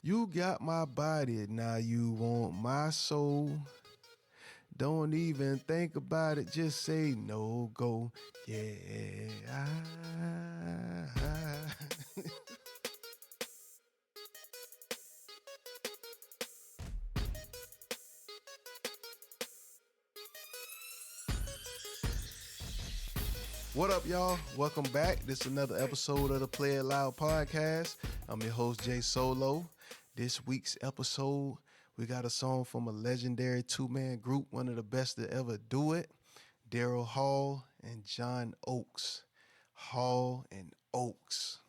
You got my body, now you want my soul. Don't even think about it, just say no go. Yeah. What up, y'all? Welcome back. This is another episode of the Play It Loud podcast. I'm your host, Jay Solo. This week's episode, we got a song from a legendary two-man group, one of the best to ever do it, Daryl Hall and John Oates. Hall and Oates.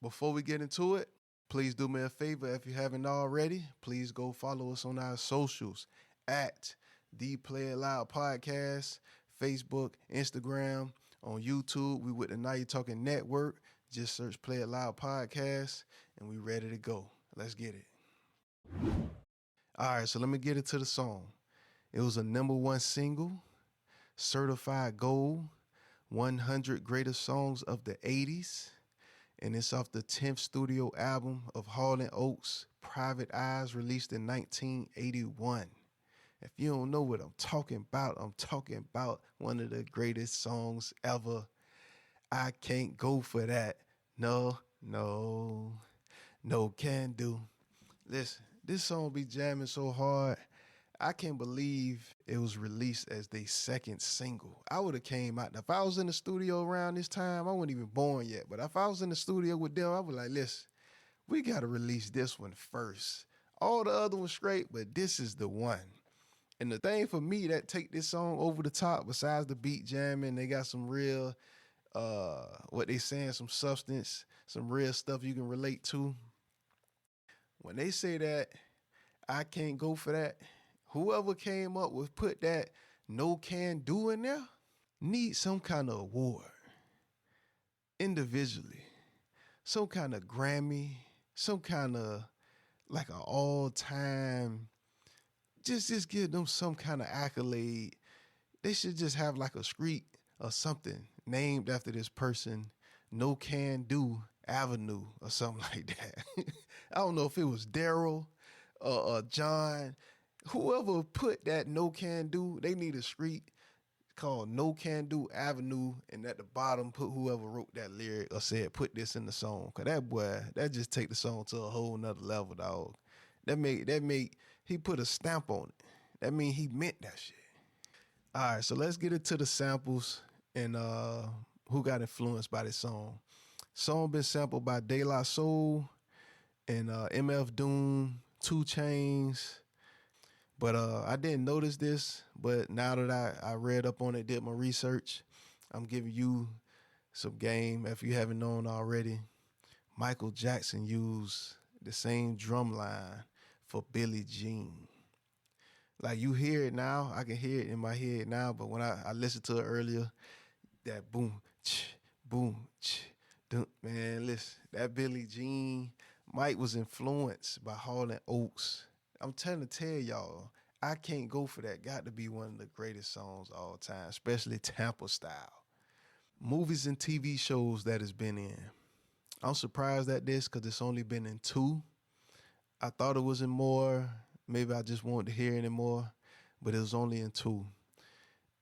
Before we get into it, please do me a favor. If you haven't already, please go follow us on our socials at The Play It Loud Podcast, Facebook, Instagram, on YouTube. We with the Now You Talking Network. Just search Play It Loud Podcast, and we ready to go. Let's get it. All right, so let me get into the song. It was a #1 single, certified gold, 100 greatest songs of the 80s, and it's off the 10th studio album of Hall Oates, Private Eyes, released in 1981. If you don't know what I'm talking about one of the greatest songs ever. I can't go for that. No can do. Listen, this song be jamming so hard. I can't believe it was released as their second single. I would have came out. If I was in the studio around this time, I wasn't even born yet. But if I was in the studio with them, I was like, listen, we got to release this one first. All the other ones straight, but this is the one. And the thing for me that take this song over the top, besides the beat jamming, they got some real, what they saying, some substance, some real stuff you can relate to. When they say that, I can't go for that, whoever came up with put that no can do in there, need some kind of award. Individually. Some kind of Grammy, some kind of like an all-time, just give them some kind of accolade. They should just have like a street or something named after this person, No Can Do Avenue or something like that. I don't know if it was Daryl or John. Whoever put that No Can Do, they need a street called No Can Do Avenue, and at the bottom put whoever wrote that lyric or said put this in the song. Cause that boy, that just take the song to a whole nother level, dog. That make he put a stamp on it. That mean he meant that shit. All right, so let's get into the samples and who got influenced by this song. Song been sampled by De La Soul and MF Doom, 2 Chainz. But I didn't notice this, but now that I read up on it, did my research, I'm giving you some game if you haven't known already. Michael Jackson used the same drum line for Billie Jean. Like you hear it now, I can hear it in my head now, but when I listened to it earlier, that boom, man, listen, that Billie Jean, Mike was influenced by Hall Oates. I'm trying to tell y'all, I can't go for that. Got to be one of the greatest songs of all time, especially Tampa style. Movies and TV shows that it's been in. I'm surprised at this because it's only been in 2. I thought it was in more. Maybe I just wanted to hear it more, but it was only in 2.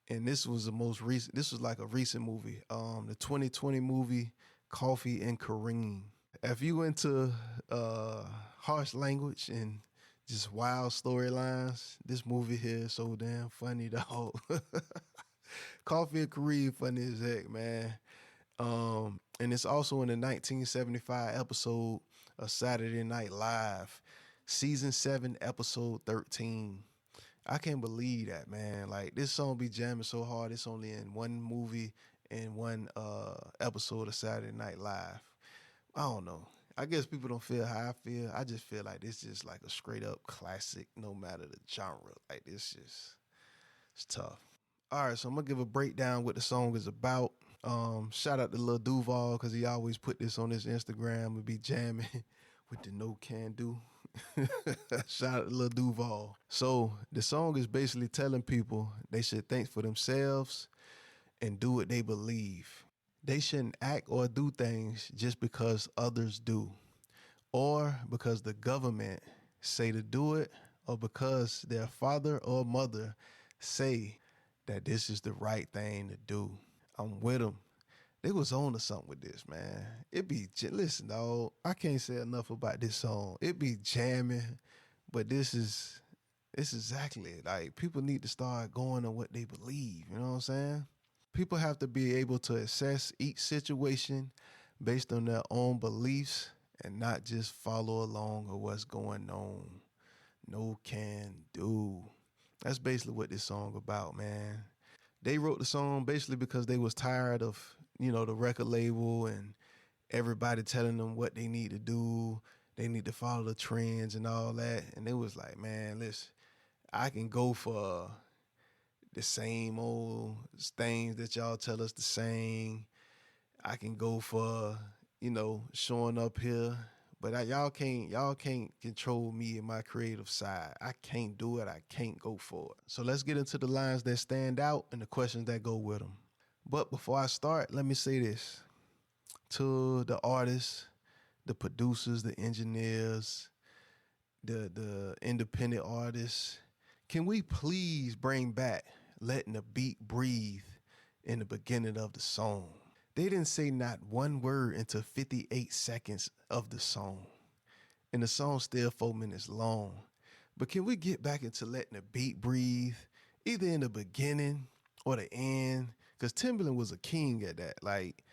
And this was the most recent. This was like a recent movie. The 2020 movie, Coffee and Kareem. If you into harsh language and just wild storylines, this movie here is so damn funny, dog. Coffee and Kareem funny as heck, man. And it's also in the 1975 episode of Saturday Night Live, season 7, episode 13. I can't believe that, man. Like, this song be jamming so hard. It's only in one movie and one episode of Saturday Night Live. I don't know. I guess people don't feel how I feel. I just feel like this is like a straight up classic, no matter the genre. Like, this just, it's tough. All right, so I'm gonna give a breakdown what the song is about. Shout out to Lil Duval because he always put this on his Instagram and be jamming with the no can do. Shout out to Lil Duval. So the song is basically telling people they should think for themselves and do what they believe. They shouldn't act or do things just because others do. or because the government say to do it, or because their father or mother say that this is the right thing to do. I'm with them. They was on to something with this, man. Listen, dog, I can't say enough about this song. It be jamming, but it's exactly it. Like, people need to start going on what they believe, you know what I'm saying? People have to be able to assess each situation based on their own beliefs and not just follow along with what's going on. No can do. That's basically what this song about, man. They wrote the song basically because they was tired of, the record label and everybody telling them what they need to do. They need to follow the trends and all that. And they was like, man, listen, I can go for the same old things that y'all tell us to sing. I can go for, showing up here. But y'all can't control me and my creative side. I can't do it. I can't go for it. So let's get into the lines that stand out and the questions that go with them. But before I start, let me say this to the artists, the producers, the engineers, the independent artists. Can we please bring back letting the beat breathe in the beginning of the song? They didn't say not one word into 58 seconds of the song. And the song's still 4 minutes long. But can we get back into letting the beat breathe, either in the beginning or the end? Because Timbaland was a king at that. Like,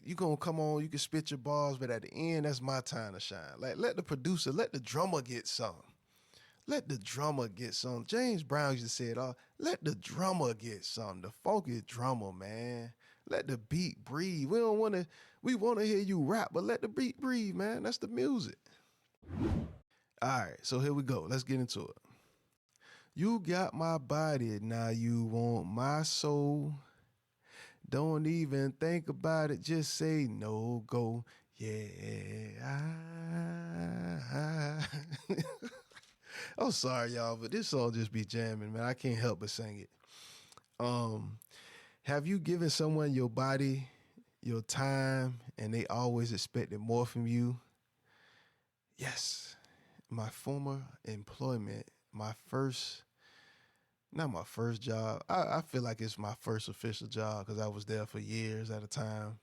you gonna come on, you can spit your bars, but at the end, that's my time to shine. Like, let the drummer get some. Let the drummer get some. James Brown used to say it all. Let the drummer get some. The funky drummer, man. Let the beat breathe. We want to hear you rap, but let the beat breathe, man. That's the music. All right, so here we go. Let's get into it. You got my body, now you want my soul. Don't even think about it, just say no, go. Yeah. I'm sorry, y'all, but this song just be jamming, man. I can't help but sing it. Have you given someone your body, your time, and they always expected more from you? Yes. My former employment, not my first job. I feel like it's my first official job because I was there for years at a time.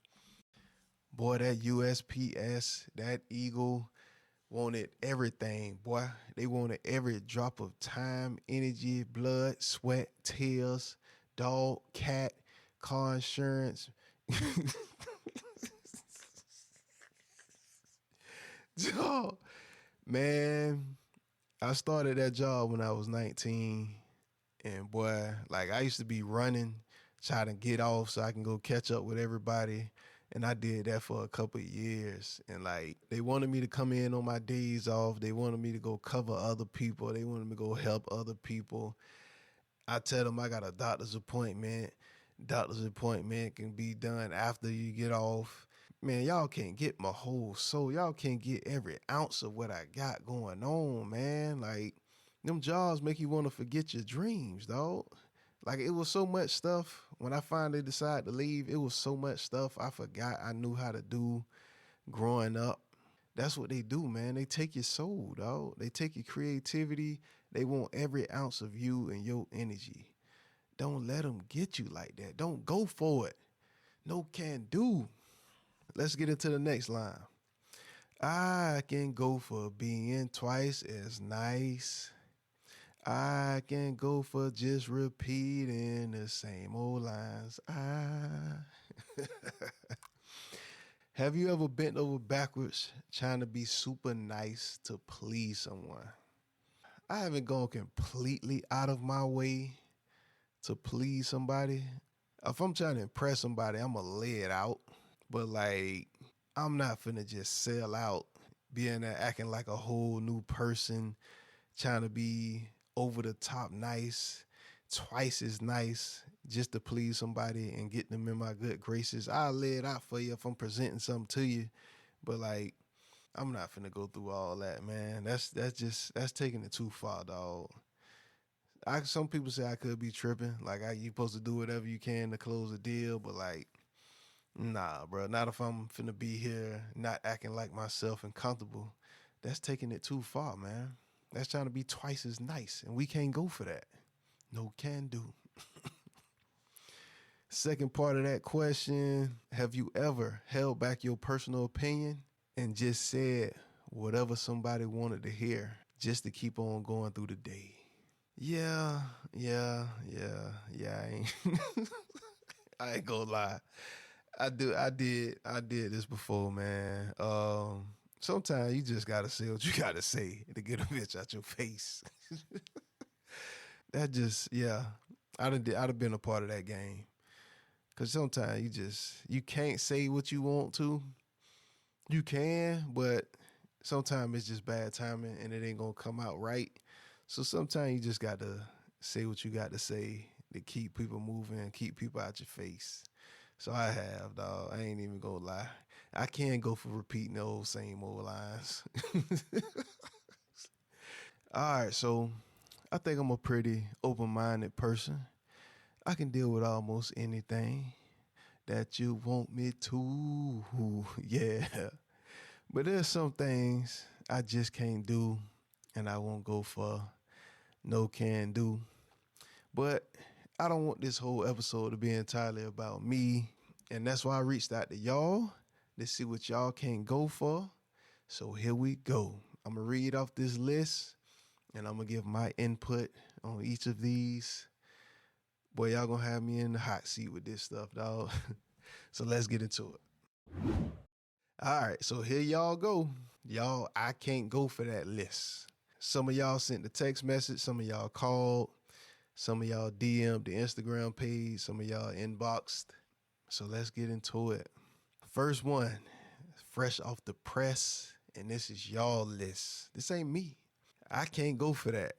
Boy, that USPS, that Eagle wanted everything, boy. They wanted every drop of time, energy, blood, sweat, tears, dog, cat, car insurance. Dog, man, I started that job when I was 19. And boy, like, I used to be running, trying to get off so I can go catch up with everybody. And I did that for a couple of years. And like, they wanted me to come in on my days off. They wanted me to go cover other people. They wanted me to go help other people. I tell them I got a doctor's appointment. Doctor's appointment can be done after you get off. Man, y'all can't get my whole soul. Y'all can't get every ounce of what I got going on, man. Like, them jobs make you want to forget your dreams, dog. Like, it was so much stuff. When I finally decided to leave, it was so much stuff I forgot I knew how to do growing up. That's what they do, man. They take your soul, dog. They take your creativity. They want every ounce of you and your energy. Don't let them get you like that. Don't go for it. No can do. Let's get into the next line. I can go for being twice as nice. I can go for just repeating the same old lines. Have you ever bent over backwards trying to be super nice to please someone? I haven't gone completely out of my way to please somebody. If I'm trying to impress somebody, I'm going to lay it out. But like, I'm not finna just sell out, being there acting like a whole new person, trying to be over the top nice, twice as nice, just to please somebody and get them in my good graces. I'll lay it out for you if I'm presenting something to you. But like, I'm not finna go through all that, man. That's taking it too far, dog. Some people say I could be tripping. Like, you supposed to do whatever you can to close a deal, but like, Nah, bro. Not if I'm finna be here, not acting like myself and comfortable. That's taking it too far, man. That's trying to be twice as nice, and we can't go for that. No can do. Second part of that question: have you ever held back your personal opinion and just said whatever somebody wanted to hear just to keep on going through the day? Yeah, yeah. I ain't gonna lie. I did this before, man. Sometimes you just gotta say what you gotta say to get a bitch out your face. That just, yeah. I'd have been a part of that game. Cause sometimes you can't say what you want to. You can, but sometimes it's just bad timing and it ain't gonna come out right. So sometimes you just gotta say what you got to say to keep people moving, keep people out your face. So I have, dog. I ain't even gonna lie. I can go for repeating the same old lines. All right, so I think I'm a pretty open-minded person. I can deal with almost anything that you want me to. Yeah. But there's some things I just can't do and I won't go for. No can do. But I don't want this whole episode to be entirely about me. And that's why I reached out to y'all to see what y'all can go for. So here we go. I'm going to read off this list and I'm going to give my input on each of these. Boy, y'all going to have me in the hot seat with this stuff, dog. So let's get into it. All right, so here y'all go. Y'all, I can't go for that list. Some of y'all sent the text message. Some of y'all called. Some of y'all DM'd the Instagram page. Some of y'all inboxed. So let's get into it. First one, fresh off the press, and this is y'all list. This ain't me. I can't go for that.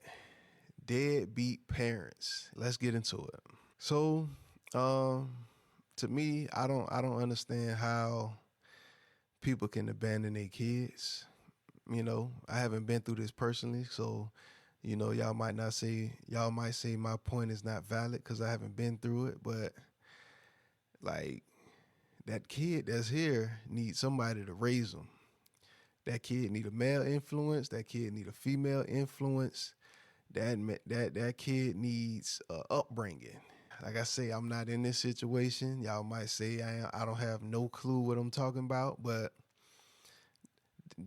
Deadbeat parents. Let's get into it. So, to me, I don't understand how people can abandon their kids. You know, I haven't been through this personally, so you know, y'all might say my point is not valid because I haven't been through it, but like that kid that's here needs somebody to raise them. That kid need a male influence. That kid need a female influence. That kid needs upbringing. Like I say, I'm not in this situation. Y'all might say I don't have no clue what I'm talking about, but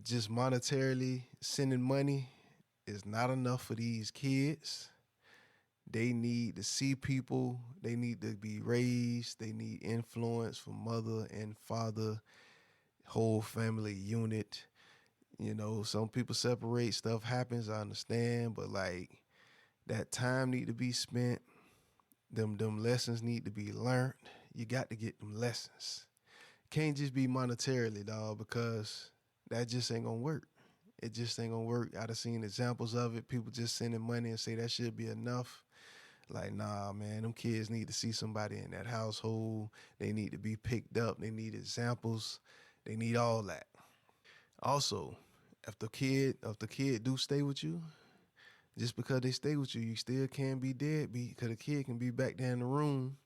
just monetarily sending money is not enough for these kids. They need to see people. They need to be raised. They need influence from mother and father, whole family unit. You know, some people separate, stuff happens, I understand, but like that time need to be spent. Them lessons need to be learned. You got to get them lessons. Can't just be monetarily, dog, because that just ain't gonna work. It just ain't gonna work. I done seen examples of it. People just sending money and say that should be enough. Like, nah, man, them kids need to see somebody in that household. They need to be picked up. They need examples. They need all that. Also, if the kid do stay with you, just because they stay with you, you still can't be deadbeat because the kid can be back there in the room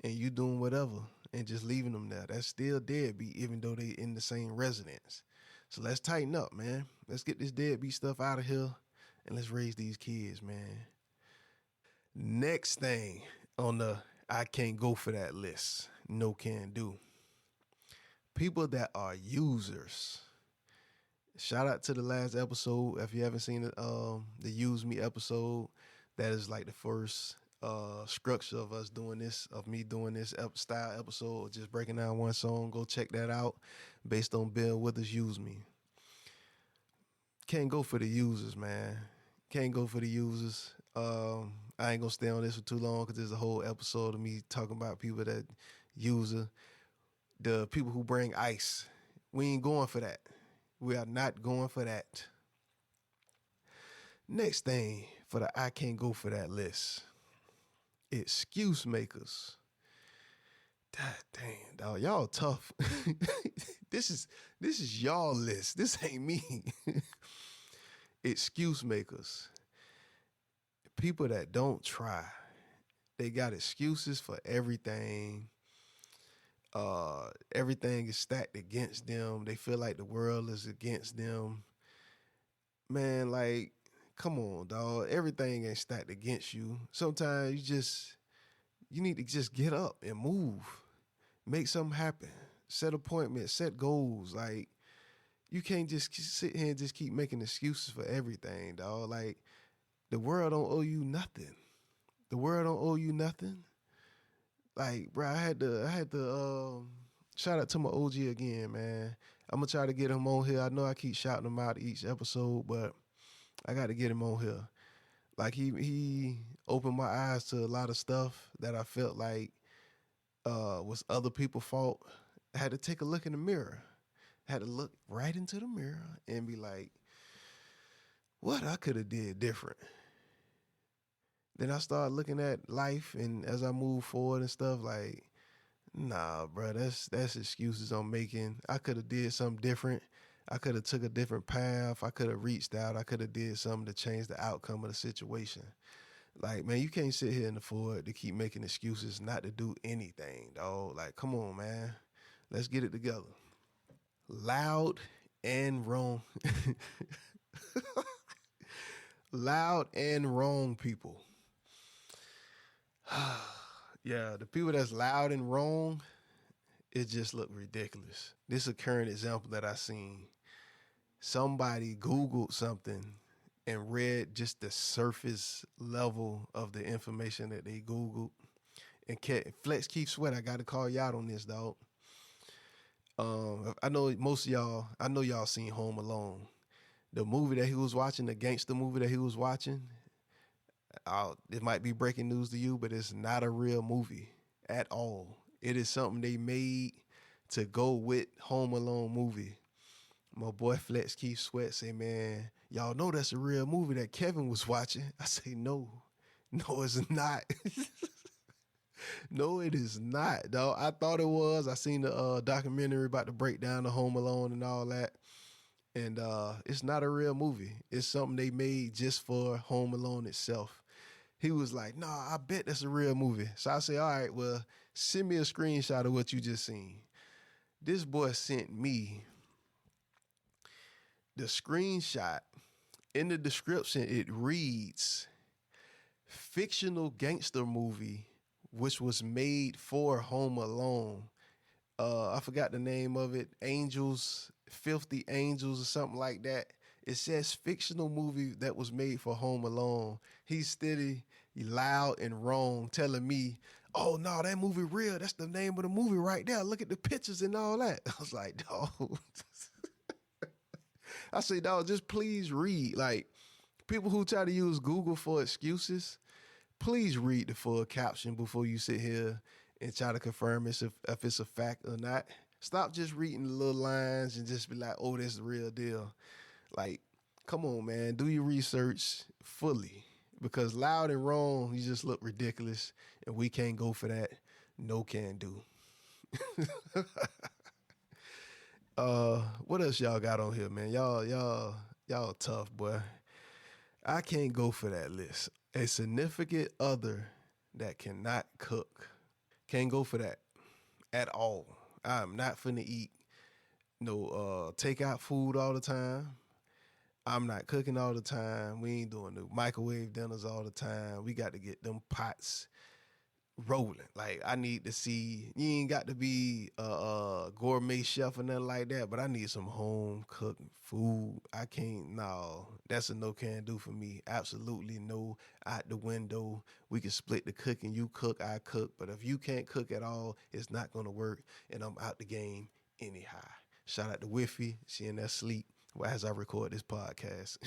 and you doing whatever and just leaving them there. That's still deadbeat even though they in the same residence. So let's tighten up, man. Let's get this deadbeat stuff out of here and let's raise these kids, man. Next thing on the I can't go for that list, no can do. People that are users. Shout out to the last episode. If you haven't seen the Use Me episode, that is like the first structure of us doing this, of me doing this style episode, just breaking down one song. Go check that out based on Bill Withers' Use Me. Can't go for the users, man. Can't go for the users. I ain't gonna stay on this for too long because there's a whole episode of me talking about people that the people who bring ice. We ain't going for that. We are not going for that. Next thing for the I can't go for that list. Excuse makers. God damn, dog. Y'all tough. This is y'all list. This ain't me. Excuse makers. People that don't try. They got excuses for everything. Everything is stacked against them. They feel like the world is against them. Man, like, come on, dog. Everything ain't stacked against you. Sometimes you need to just get up and move. Make something happen. Set appointments, set goals. Like, you can't just sit here and just keep making excuses for everything, dog. Like, the world don't owe you nothing. The world don't owe you nothing. Like, bro, I had to shout out to my OG again, man. I'm gonna try to get him on here. I know I keep shouting him out each episode, but I got to get him on here. Like, he opened my eyes to a lot of stuff that I felt like was other people's fault. I had to take a look in the mirror. I had to look right into the mirror and be like, what I could have did different. Then I started looking at life, and as I move forward and stuff, like, nah, bro, that's excuses I'm making. I could have did something different. I could have took a different path. I could have reached out. I could have did something to change the outcome of the situation. Like, man, you can't sit here and afford to keep making excuses not to do anything, dog. Like, come on, man. Let's get it together. Loud and wrong. Loud and wrong people. Yeah, the people that's loud and wrong, it just look ridiculous. This is a current example that I seen. Somebody Googled something and read just the surface level of the information that they Googled. And Flex Keith Sweat, I got to call you out on this, dog. I know most of y'all, I know y'all seen Home Alone. The movie that he was watching, the gangster movie that he was watching, it might be breaking news to you, but it's not a real movie at all. It is something they made to go with Home Alone movie. My boy Flex Keith Sweat say, man, y'all know that's a real movie that Kevin was watching. I say, no, it's not. No, it is not, dog. I thought it was. I seen the documentary about the breakdown of Home Alone and all that. And it's not a real movie. It's something they made just for Home Alone itself. He was like, nah, I bet that's a real movie. So I say, all right, well, send me a screenshot of what you just seen. This boy sent me the screenshot. In the description, it reads, fictional gangster movie, which was made for Home Alone. I forgot the name of it. Angels, Filthy Angels or something like that. It says fictional movie that was made for Home Alone. He's steady, loud and wrong, telling me, oh, no, that movie real. That's the name of the movie right there. Look at the pictures and all that. I was like, dog. I say, dog, just please read. Like, people who try to use Google for excuses, please read the full caption before you sit here and try to confirm if it's a fact or not. Stop just reading the little lines and just be like, oh, that's the real deal. Like, come on, man. Do your research fully. Because loud and wrong, you just look ridiculous. And we can't go for that. No can do. What else y'all got on here, man? Y'all tough, boy. I can't go for that list. A significant other that cannot cook. Can't go for that at all. I'm not finna eat no takeout food all the time. I'm not cooking all the time. We ain't doing the microwave dinners all the time. We got to get them pots rolling. Like, I need to see, you ain't got to be a gourmet chef or nothing like that, but I need some home cooked food. I can't, no, that's a no can do for me. Absolutely no, out the window. We can split the cooking. You cook, I cook. But if you can't cook at all, it's not going to work, and I'm out the game anyhow. Shout out to Whiffy. She in that sleep as I record this podcast.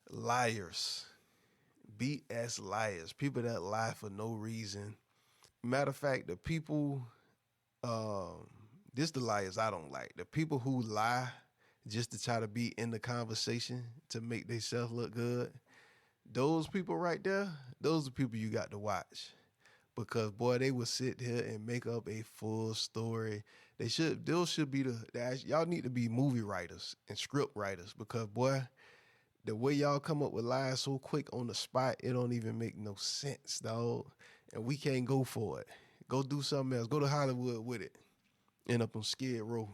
Liars. BS liars. People that lie for no reason. Matter of fact, the people, this the liars I don't like. The people who lie just to try to be in the conversation to make themselves look good. Those people right there, those are people you got to watch. Because, boy, they will sit here and make up a full story. Those should be y'all need to be movie writers and script writers. Because, boy, the way y'all come up with lies so quick on the spot, it don't even make no sense, dog. and we can't go for it. Go do something else. Go to Hollywood with it. End up on Skid Row.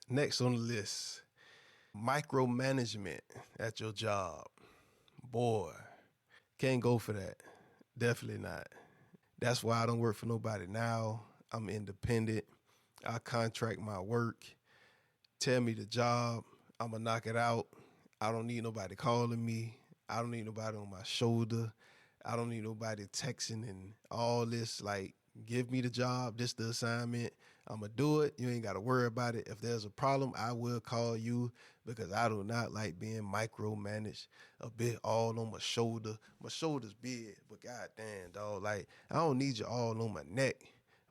Next on the list, micromanagement at your job. Boy, can't go for that. Definitely not. That's why I don't work for nobody now. I'm independent. I contract my work. Tell me the job. I'm going to knock it out. I don't need nobody calling me. I don't need nobody on my shoulder. I don't need nobody texting and all this. Like, give me the job, this the assignment. I'm going to do it. You ain't got to worry about it. If there's a problem, I will call you because I do not like being micromanaged a bit all on my shoulder. My shoulder's big, but goddamn, dog. Like, I don't need you all on my neck.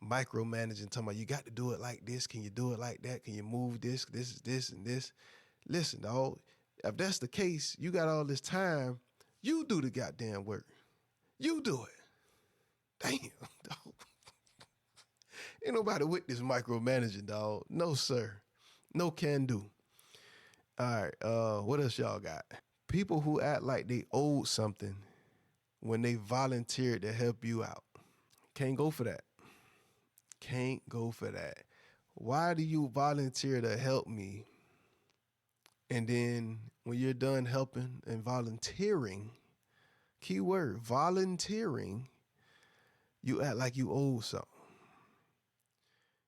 Micromanaging, talking about you got to do it like this. Can you do it like that? Can you move this? This is this and this. Listen, dog, if that's the case, you got all this time, you do the goddamn work. You do it. Damn, dog. Ain't nobody with this micromanaging, dog. No, sir. No can do. All right, what else y'all got? People who act like they owed something when they volunteered to help you out. Can't go for that. Can't go for that. Why do you volunteer to help me? And then when you're done helping and volunteering, keyword, volunteering, you act like you owe something.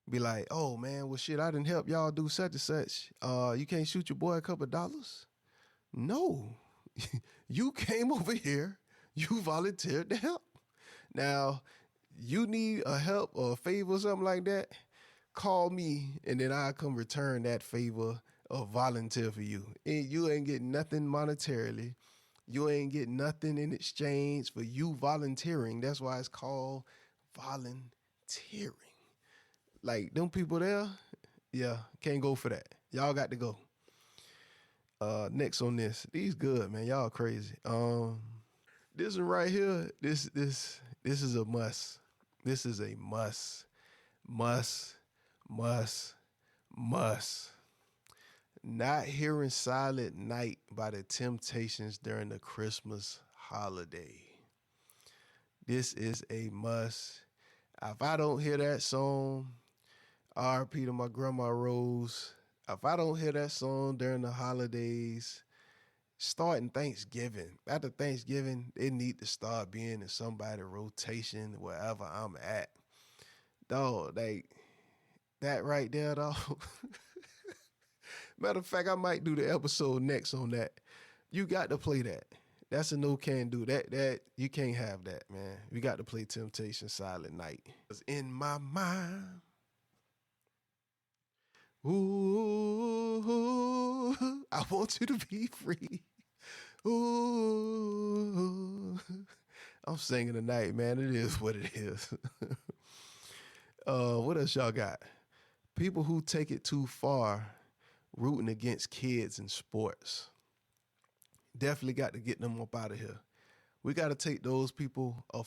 Be like, oh man, well shit, I didn't help y'all do such and such. You can't shoot your boy a couple of dollars? No. You came over here, you volunteered to help. Now, you need a help or a favor or something like that, call me and then I'll come return that favor or volunteer for you. And you ain't getting nothing monetarily. You ain't getting nothing in exchange for you volunteering. That's why it's called volunteering. Like, them people there, yeah, can't go for that. Y'all got to go. Next on this. These good, man. Y'all crazy. This one right here, this is a must. This is a must. Must. Not hearing Silent Night by the Temptations during the Christmas holiday. This is a must. If I don't hear that song, R.I.P. to my grandma Rose. If I don't hear that song during the holidays, starting Thanksgiving. After Thanksgiving, it need to start being in somebody's rotation wherever I'm at. Dog, like, that right there, dog. Matter of fact, I might do the episode next on that. You got to play that. That's a no can do. That you can't have that, man. We got to play Temptation Silent Night. It's in my mind. Ooh, I want you to be free. Ooh, I'm singing tonight, man. It is what it is. What else y'all got? People who take it too far, rooting against kids in sports. Definitely got to get them up out of here. We got to take those people up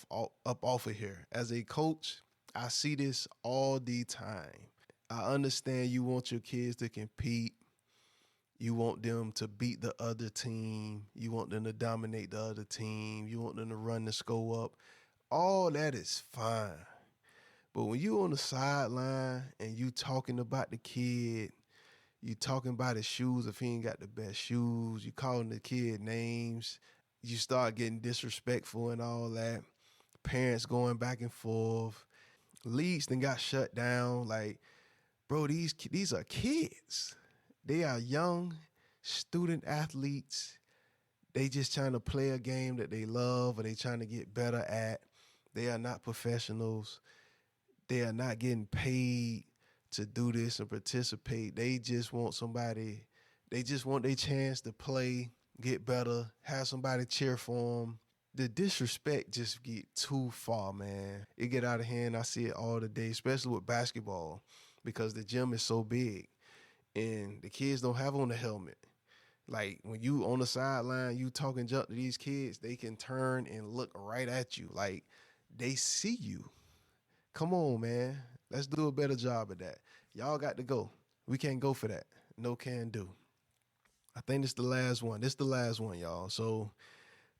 off of here. As a coach, I see this all the time. I understand you want your kids to compete. You want them to beat the other team. You want them to dominate the other team. You want them to run the score up. All that is fine. But when you on the sideline and you talking about the kid, you talking about his shoes if he ain't got the best shoes, you calling the kid names, you start getting disrespectful and all that. Parents going back and forth. Leagues then got shut down. Like, bro, these are kids. They are young student athletes. They just trying to play a game that they love or they trying to get better at. They are not professionals. They are not getting paid to do this and participate. They just want they just want their chance to play, get better, have somebody cheer for them. The disrespect just get too far, man. It get out of hand. I see it all the day, especially with basketball, because the gym is so big and the kids don't have on a helmet. Like, when you on the sideline, you talking junk to these kids, they can turn and look right at you. Like, they see you. Come on, man. Let's do a better job of that. Y'all got to go. We can't go for that. No can do. I think this the last one. This the last one, y'all. So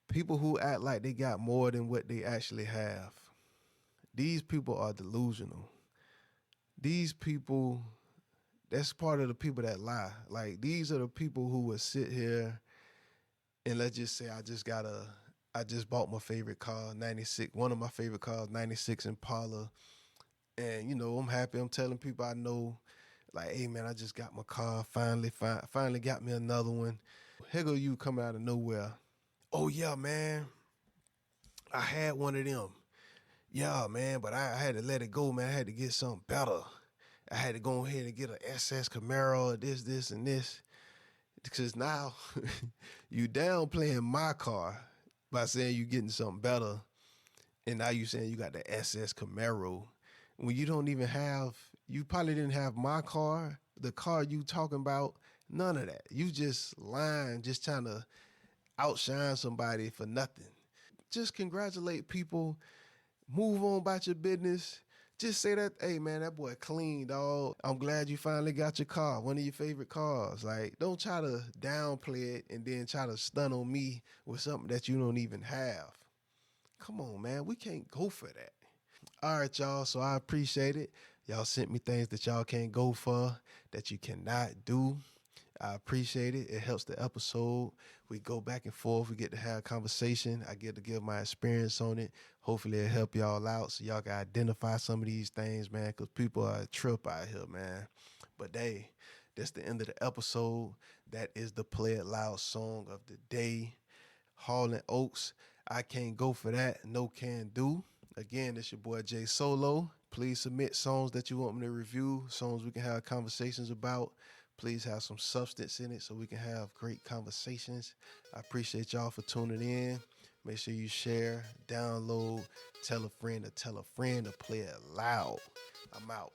people who act like they got more than what they actually have. These people are delusional. These people, that's part of the people that lie. Like these are the people who would sit here and let's just say I just bought my favorite car, 96, one of my favorite cars, 96 Impala. And I'm happy. I'm telling people I know, like, hey man, I just got my car. Finally got me another one. Here go you come out of nowhere. Oh yeah, man. I had one of them. Yeah, man, but I had to let it go, man. I had to get something better. I had to go ahead and get an SS Camaro, this, and this. Because now you downplaying my car by saying you getting something better, and now you saying you got the SS Camaro when you don't even have. You probably didn't have my car, the car you talking about. None of that. You just lying, just trying to outshine somebody for nothing. Just congratulate people. Move on about your business. Just say that, hey man, that boy clean, dog. I'm glad you finally got your car, one of your favorite cars. Like, don't try to downplay it and then try to stun on me with something that you don't even have. Come on, man. We can't go for that. All right, y'all. So I appreciate it. Y'all sent me things that y'all can't go for, that you cannot do. I appreciate it. It helps the episode. We go back and forth. We get to have a conversation. I get to give my experience on it. Hopefully it help y'all out so y'all can identify some of these things, man, because people are a trip out here, man. But hey, that's the end of the episode. That is the Play It Loud song of the day. Hall Oates. I can't go for that. No can do. Again, it's your boy Jay Solo. Please submit songs that you want me to review, songs we can have conversations about. Please have some substance in it so we can have great conversations. I appreciate y'all for tuning in. Make sure you share, download, tell a friend to play it loud. I'm out.